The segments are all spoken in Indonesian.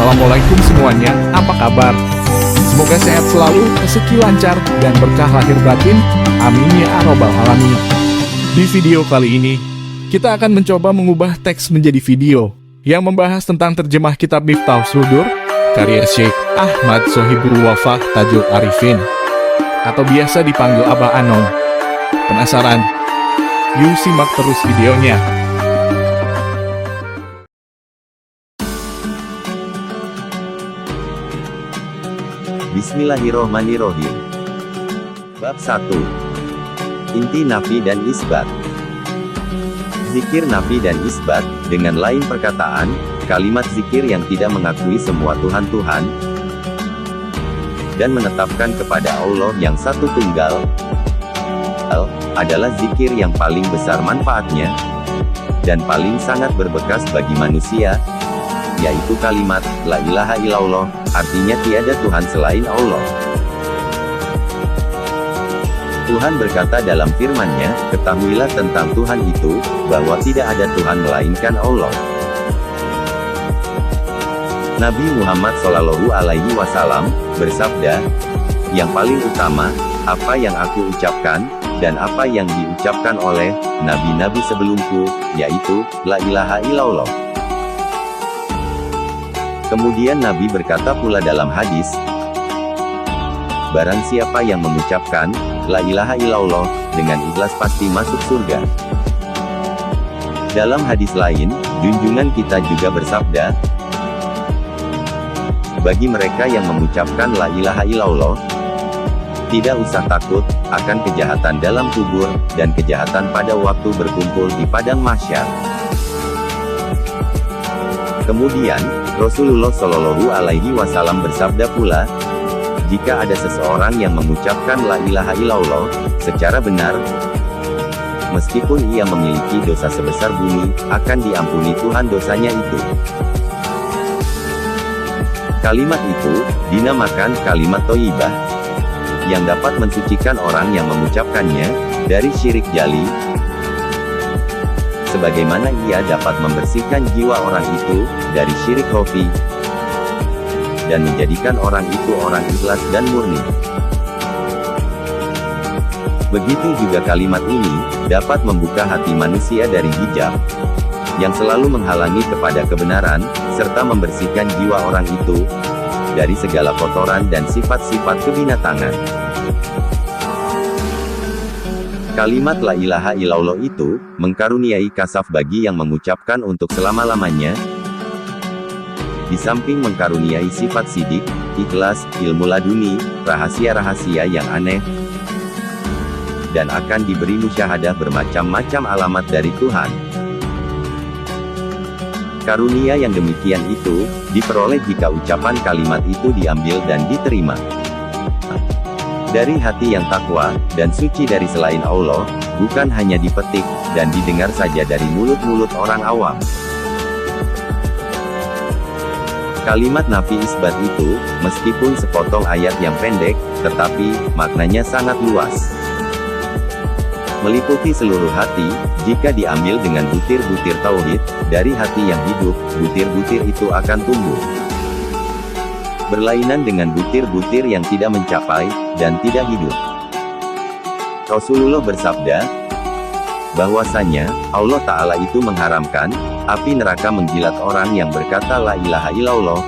Assalamualaikum semuanya, apa kabar? Semoga sehat selalu, rezeki lancar, dan berkah lahir batin. Amin ya robbal alamin. Di video kali ini, kita akan mencoba mengubah teks menjadi video yang membahas tentang terjemah kitab Miftahus Sudur, karya Syekh Ahmad Sohibul Wafah Tajul Arifin, atau biasa dipanggil Abah Anom. Penasaran? Yuk simak terus videonya. Bismillahirrohmanirrohim. Bab 1. Inti nafi dan isbat. Zikir nafi dan isbat, dengan lain perkataan, kalimat zikir yang tidak mengakui semua Tuhan-Tuhan, dan menetapkan kepada Allah yang satu tunggal, adalah zikir yang paling besar manfaatnya, dan paling sangat berbekas bagi manusia, yaitu kalimat, La ilaha illallah, artinya tiada Tuhan selain Allah. Tuhan berkata dalam firman-Nya, ketahuilah tentang Tuhan itu, bahwa tidak ada Tuhan melainkan Allah. Nabi Muhammad SAW bersabda, yang paling utama, apa yang aku ucapkan, dan apa yang diucapkan oleh nabi-nabi sebelumku, yaitu, La ilaha illallah. Kemudian Nabi berkata pula dalam hadis, barang siapa yang mengucapkan, La ilaha illallah, dengan ikhlas pasti masuk surga. Dalam hadis lain, junjungan kita juga bersabda, bagi mereka yang mengucapkan La ilaha illallah, tidak usah takut, akan kejahatan dalam kubur, dan kejahatan pada waktu berkumpul di padang mahsyar. Kemudian, Rasulullah Shallallahu Alaihi Wasallam bersabda pula, jika ada seseorang yang mengucapkan La ilaha illallah secara benar, meskipun ia memiliki dosa sebesar bumi, akan diampuni Tuhan dosanya itu. Kalimat itu dinamakan kalimat thayyibah, yang dapat mensucikan orang yang mengucapkannya dari syirik jali, sebagaimana ia dapat membersihkan jiwa orang itu dari syirik khafi, dan menjadikan orang itu orang ikhlas dan murni. Begitu juga kalimat ini dapat membuka hati manusia dari hijab yang selalu menghalangi kepada kebenaran, serta membersihkan jiwa orang itu dari segala kotoran dan sifat-sifat kebinatangan. Kalimat La ilaha illallah itu mengkaruniai kasaf bagi yang mengucapkan untuk selama-lamanya. Di samping mengkaruniai sifat sidik, ikhlas, ilmu laduni, rahasia-rahasia yang aneh, dan akan diberi musyahadah bermacam-macam alamat dari Tuhan. Karunia yang demikian itu diperoleh jika ucapan kalimat itu diambil dan diterima dari hati yang takwa, dan suci dari selain Allah, bukan hanya dipetik, dan didengar saja dari mulut-mulut orang awam. Kalimat nafi isbat itu, meskipun sepotong ayat yang pendek, tetapi, maknanya sangat luas. Meliputi seluruh hati, jika diambil dengan butir-butir tauhid, dari hati yang hidup, butir-butir itu akan tumbuh. Berlainan dengan butir-butir yang tidak mencapai, dan tidak hidup. Rasulullah bersabda, bahwasanya, Allah Ta'ala itu mengharamkan, api neraka menjilat orang yang berkata La ilaha illallah,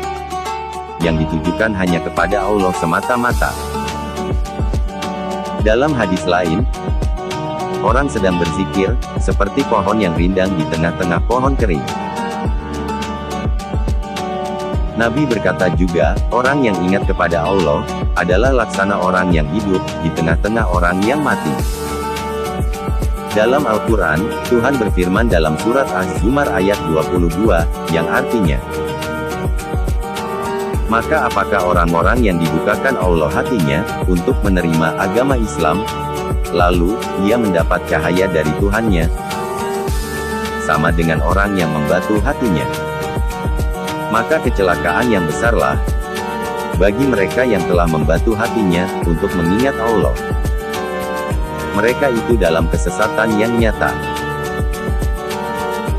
yang ditujukan hanya kepada Allah semata-mata. Dalam hadis lain, orang sedang berzikir, seperti pohon yang rindang di tengah-tengah pohon kering. Nabi berkata juga, orang yang ingat kepada Allah, adalah laksana orang yang hidup, di tengah-tengah orang yang mati. Dalam Al-Quran, Tuhan berfirman dalam surat Az-Zumar ayat 22, yang artinya, maka apakah orang-orang yang dibukakan Allah hatinya, untuk menerima agama Islam, lalu, ia mendapat cahaya dari Tuhannya, sama dengan orang yang membatu hatinya. Maka kecelakaan yang besarlah bagi mereka yang telah membatu hatinya untuk mengingat Allah. Mereka itu dalam kesesatan yang nyata.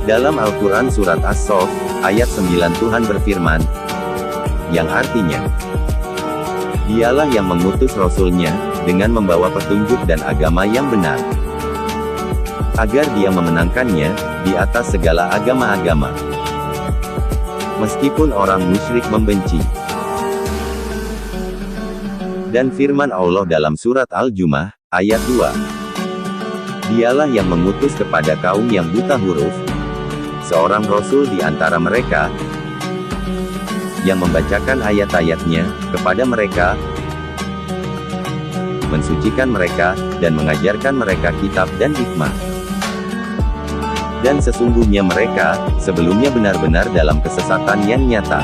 Dalam Al-Quran Surat As-Sof, ayat 9 Tuhan berfirman, yang artinya, Dialah yang mengutus Rasul-Nya, dengan membawa petunjuk dan agama yang benar, agar Dia memenangkannya, di atas segala agama-agama. Meskipun orang musyrik membenci. Dan firman Allah dalam surat Al-Jumu'ah, ayat 2. Dialah yang mengutus kepada kaum yang buta huruf, seorang Rasul di antara mereka, yang membacakan ayat-ayatnya, kepada mereka, mensucikan mereka, dan mengajarkan mereka kitab dan hikmah. Dan sesungguhnya mereka, sebelumnya benar-benar dalam kesesatan yang nyata.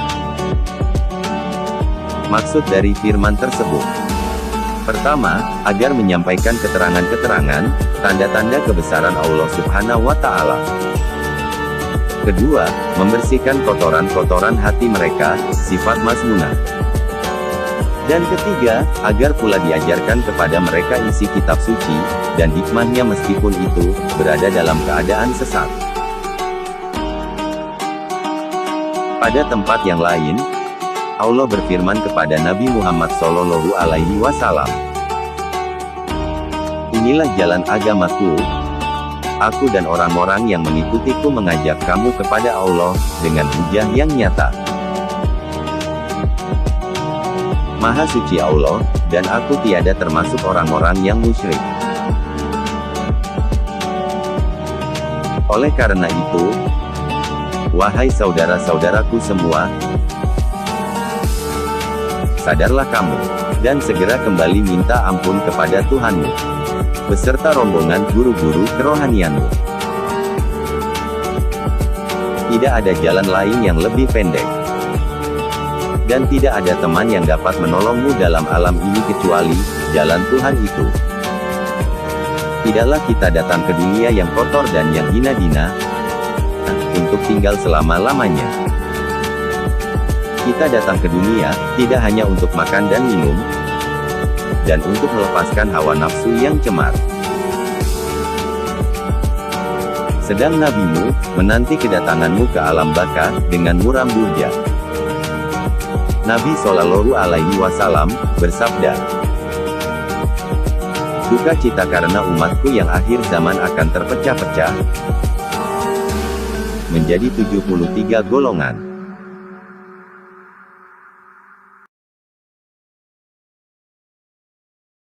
Maksud dari firman tersebut, pertama, agar menyampaikan keterangan-keterangan, tanda-tanda kebesaran Allah Subhanahu wa Ta'ala. Kedua, membersihkan kotoran-kotoran hati mereka, sifat mazmunah. Dan ketiga, agar pula diajarkan kepada mereka isi kitab suci, dan hikmahnya meskipun itu, berada dalam keadaan sesat. Pada tempat yang lain, Allah berfirman kepada Nabi Muhammad SAW, "Inilah jalan agamaku. Aku dan orang-orang yang mengikutiku mengajak kamu kepada Allah, dengan hujah yang nyata. Maha suci Allah, dan aku tiada termasuk orang-orang yang musyrik. Oleh karena itu, wahai saudara-saudaraku semua, sadarlah kamu, dan segera kembali minta ampun kepada Tuhanmu, beserta rombongan guru-guru kerohanianmu. Tidak ada jalan lain yang lebih pendek. Dan tidak ada teman yang dapat menolongmu dalam alam ini kecuali jalan Tuhan itu. Tidaklah kita datang ke dunia yang kotor dan yang hina-dina, untuk tinggal selama-lamanya. Kita datang ke dunia, tidak hanya untuk makan dan minum, dan untuk melepaskan hawa nafsu yang cemar. Sedang nabimu, menanti kedatanganmu ke alam baka, dengan muram durja." Nabi Shallallahu Alaihi Wasallam bersabda, "Duka cita karena umatku yang akhir zaman akan terpecah-pecah menjadi 73 golongan.